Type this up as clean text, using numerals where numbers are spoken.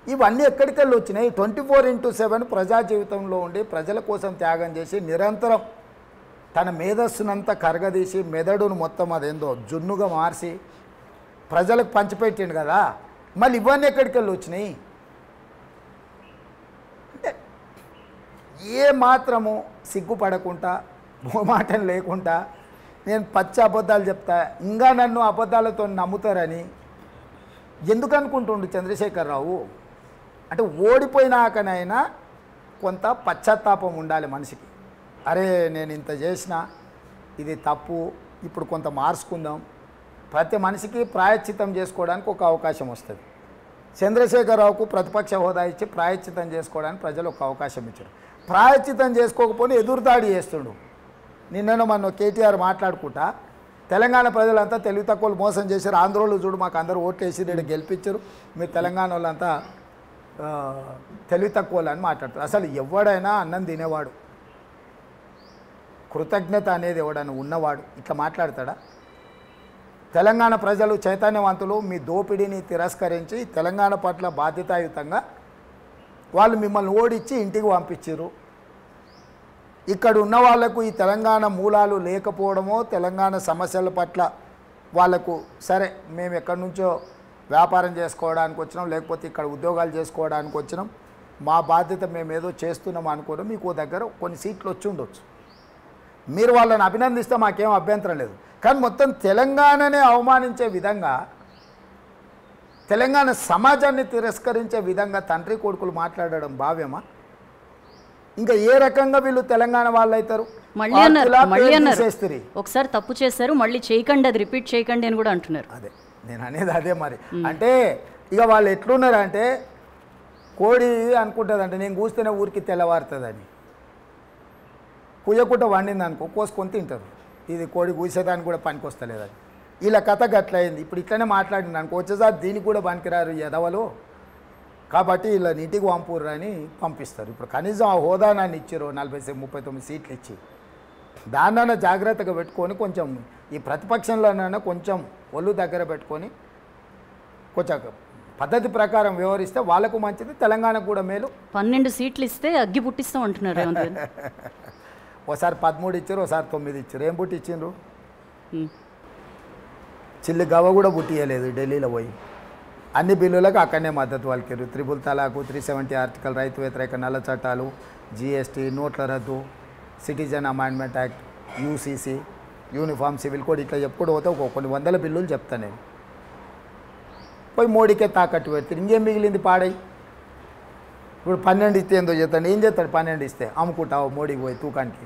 ఇవన్నీ ఎక్కడికెళ్ళి వచ్చినాయి? 24/7 ప్రజా జీవితంలో ఉండి ప్రజల కోసం త్యాగం చేసి నిరంతరం తన మేధస్సునంతా కరగదీసి మెదడును మొత్తం అదేందో జున్నుగా మార్చి ప్రజలకు పంచిపెట్టిండు కదా, మళ్ళీ ఇవన్నీ ఎక్కడికెళ్ళి వచ్చినాయి? అంటే ఏ మాత్రము సిగ్గుపడకుండా మొహమాటం లేకుండా నేను పచ్చి అబద్ధాలు చెప్తా, ఇంకా నన్ను అబద్ధాలతో నమ్ముతారని ఎందుకు అనుకుంటుండు చంద్రశేఖరరావు? అంటే ఓడిపోయినాకనైనా కొంత పశ్చాత్తాపం ఉండాలి మనిషికి. అరే నేను ఇంత చేసిన, ఇది తప్పు, ఇప్పుడు కొంత మార్చుకుందాం. ప్రతి మనిషికి ప్రాయశ్చిత్తం చేసుకోవడానికి ఒక అవకాశం వస్తుంది. చంద్రశేఖరరావుకు ప్రతిపక్ష హోదా ఇచ్చి ప్రాయశ్చిత్తం చేసుకోవడానికి ప్రజలు ఒక అవకాశం ఇచ్చారు. ప్రాయశ్చిత్తం చేసుకోకపోతే ఎదురుదాడి చేస్తుండు. నిన్నను మన కేటీఆర్ మాట్లాడుకుంటా తెలంగాణ ప్రజలంతా తెలివి తక్కువలు మోసం చేశారు, ఆంధ్రోళ్ళు చూడు మాకు అందరూ ఓట్లు వేసి నేను గెలిపించారు, మీరు తెలంగాణ వాళ్ళంతా తెలివి తక్కువలు అని మాట్లాడతారు. అసలు ఎవడైనా అన్నం తినేవాడు, కృతజ్ఞత అనేది ఎవడైనా ఉన్నవాడు ఇట్లా మాట్లాడతాడా? తెలంగాణ ప్రజలు చైతన్యవంతులు, మీ దోపిడీని తిరస్కరించి తెలంగాణ పట్ల బాధ్యతాయుతంగా వాళ్ళు మిమ్మల్ని ఓడించి ఇంటికి పంపించారు. ఇక్కడ ఉన్న వాళ్లకు ఈ తెలంగాణ మూలాలు లేకపోవడమో, తెలంగాణ సమస్యల పట్ల వాళ్ళకు సరే మేము ఎక్కడి నుంచో వ్యాపారం చేసుకోవడానికి వచ్చినాం, లేకపోతే ఇక్కడ ఉద్యోగాలు చేసుకోవడానికి వచ్చినాం, మా బాధ్యత మేము ఏదో చేస్తున్నాం అనుకోవడం, మీకు దగ్గర కొన్ని సీట్లు వచ్చి ఉండొచ్చు, మీరు వాళ్ళని అభినందిస్తే మాకేం అభ్యంతరం లేదు. కానీ మొత్తం తెలంగాణనే అవమానించే విధంగా, తెలంగాణ సమాజాన్ని తిరస్కరించే విధంగా తండ్రి కొడుకులు మాట్లాడడం భావ్యమా? ఇంకా ఏ రకంగా వీళ్ళు తెలంగాణ వాళ్ళు అవుతారు? ఒకసారి తప్పు చేశారు, మళ్ళీ చేయకండి, అది రిపీట్ చేయకండి అని కూడా అంటున్నారు. అదే నేను అనేది అదే. మరి అంటే ఇక వాళ్ళు ఎట్లున్నారు అంటే, కోడి అనుకుంటుందంటే నేను కూస్తేనే ఊరికి తెల్లవారుతుందని, కుయ్యకుంట వండింది అనుకో కోసుకొని తింటారు. ఇది కోడి కూసేదానికి కూడా పనికి వస్తలేదని ఇలా కథ గట్లయింది. ఇప్పుడు ఇట్లనే మాట్లాడింది అనుకో, వచ్చేసారి దీనికి కూడా పనికిరారు ఎదవలు, కాబట్టి ఇలా నీటికి పంపుర్రు అని పంపిస్తారు. ఇప్పుడు కనీసం ఆ హోదా నన్ను ఇచ్చారు 39 సీట్లు ఇచ్చి, దాన్నైనా జాగ్రత్తగా పెట్టుకొని కొంచెం ఈ ప్రతిపక్షంలోనైనా కొంచెం ఒళ్ళు దగ్గర పెట్టుకొని కొంచెం పద్ధతి ప్రకారం వ్యవహరిస్తే వాళ్ళకు మంచిది, తెలంగాణకు కూడా మేలు. 12 సీట్లు ఇస్తే అగ్గి పుట్టిస్తాం అంటున్నారు. ఒకసారి 13 ఇచ్చారు, ఒకసారి 9 ఇచ్చారు. ఏం పుట్టి ఇచ్చిండ్రు? చిల్లి గవ్వ కూడా పుట్టియలేదు ఢిల్లీలో పోయి. అన్ని బిల్లులకు అక్కడనే మద్దతు వాళ్ళకి. 3 తలాకు, 370 ఆర్టికల్, రైతు వ్యతిరేక నల్ల చట్టాలు, జీఎస్టీ, నోట్ల రద్దు, citizen amendment act, UCC, uniform civil code, ఇట్లా చెప్పుకుంటూ పోతే కొన్ని వందల బిల్లులు చెప్తాను నేను. పోయి మోడీకే తాకట్టు పెడతాడు. ఇంకేం మిగిలింది పాడై? ఇప్పుడు 12 ఇస్తే ఏందో చేస్తాడు. ఏం చేస్తాడు? 12 ఇస్తే అమ్ముకుంటావు మోడీకి పోయి తూకానికి.